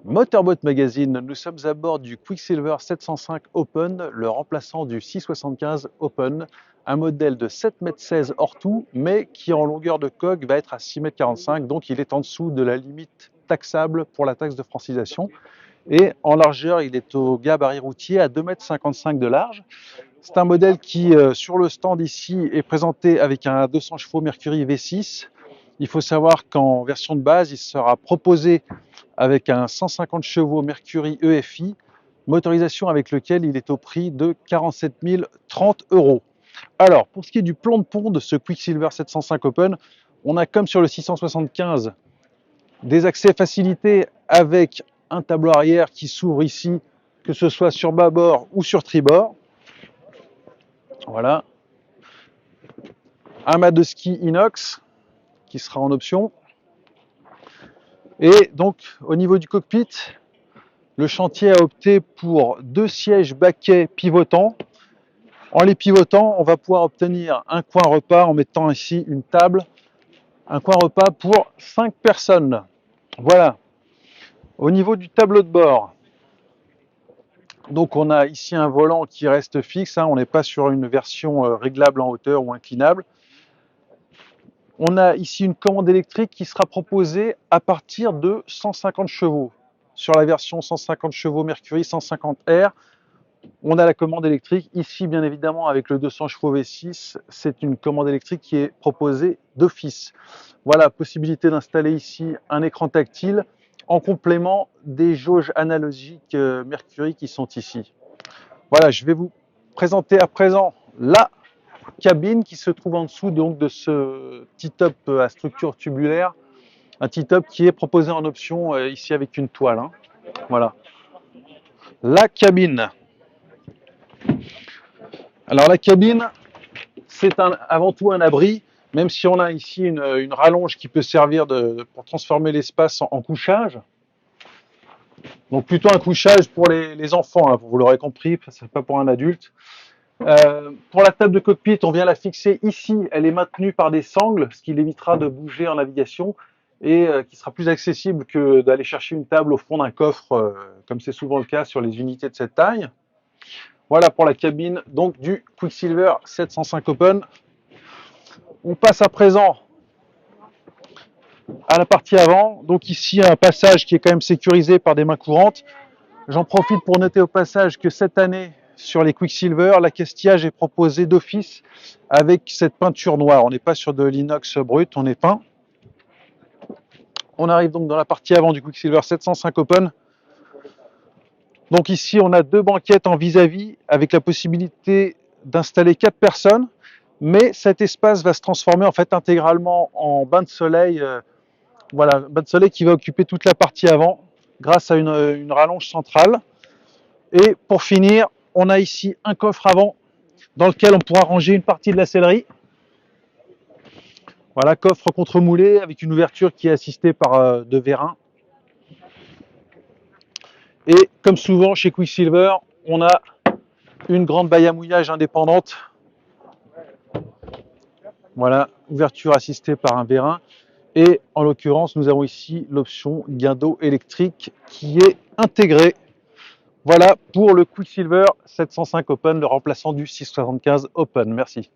Motorbot Magazine, nous sommes à bord du Quicksilver 705 Open, le remplaçant du 675 Open, un modèle de 7,16 m hors tout, mais qui en longueur de coque va être à 6,45 m, donc il est en dessous de la limite taxable pour la taxe de francisation. Et en largeur, il est au gabarit routier à 2,55 m de large. C'est un modèle qui, sur le stand ici, est présenté avec un 200 chevaux Mercury V6. Il faut savoir qu'en version de base, il sera proposé avec un 150 chevaux Mercury EFI, motorisation avec lequel il est au prix de 47 030 €. Alors, pour ce qui est du plan de pont de ce Quicksilver 705 Open, on a comme sur le 675 des accès facilités avec un tableau arrière qui s'ouvre ici, que ce soit sur bâbord ou sur tribord. Voilà. Un mat de ski inox qui sera en option. Et donc, au niveau du cockpit, le chantier a opté pour 2 sièges baquets pivotants. En les pivotant, on va pouvoir obtenir un coin repas en mettant ici une table, un coin repas pour 5 personnes. Voilà. Au niveau du tableau de bord, donc on a ici un volant qui reste fixe, on n'est pas sur une version réglable en hauteur ou inclinable. On a ici une commande électrique qui sera proposée à partir de 150 chevaux. Sur la version 150 chevaux Mercury 150R, on a la commande électrique. Ici, bien évidemment, avec le 200 chevaux V6, c'est une commande électrique qui est proposée d'office. Voilà, possibilité d'installer ici un écran tactile en complément des jauges analogiques Mercury qui sont ici. Voilà, je vais vous présenter à présent la cabine qui se trouve en dessous donc de ce T-top à structure tubulaire, un T-top qui est proposé en option ici avec une toile. Voilà, la cabine. Alors la cabine, c'est avant tout un abri, même si on a ici une rallonge qui peut servir pour transformer l'espace en couchage. Donc plutôt un couchage pour les enfants, vous l'aurez compris, ce n'est pas pour un adulte. Pour la table de cockpit, on vient la fixer ici, elle est maintenue par des sangles, ce qui l'évitera de bouger en navigation et qui sera plus accessible que d'aller chercher une table au fond d'un coffre, comme c'est souvent le cas sur les unités de cette taille. Voilà pour la cabine donc du Quicksilver 705 Open. On passe à présent à la partie avant. Donc ici un passage qui est quand même sécurisé par des mains courantes. J'en profite pour noter au passage que cette année, sur les Quicksilver, l'accastillage est proposé d'office avec cette peinture noire. On n'est pas sur de l'inox brut, on est peint. On arrive donc dans la partie avant du Quicksilver 705 Open. Donc ici, on a 2 banquettes en vis-à-vis avec la possibilité d'installer 4 personnes. Mais cet espace va se transformer en fait intégralement en bain de soleil. Voilà, bain de soleil qui va occuper toute la partie avant grâce à une rallonge centrale. Et pour finir, on a ici un coffre avant dans lequel on pourra ranger une partie de la sellerie. Voilà, coffre contre-moulé avec une ouverture qui est assistée par de vérins. Et comme souvent chez Quicksilver, on a une grande baille à mouillage indépendante. Voilà, ouverture assistée par un vérin. Et en l'occurrence, nous avons ici l'option gain d'eau électrique qui est intégrée. Voilà pour le Quicksilver 705 Open, le remplaçant du 675 Open. Merci.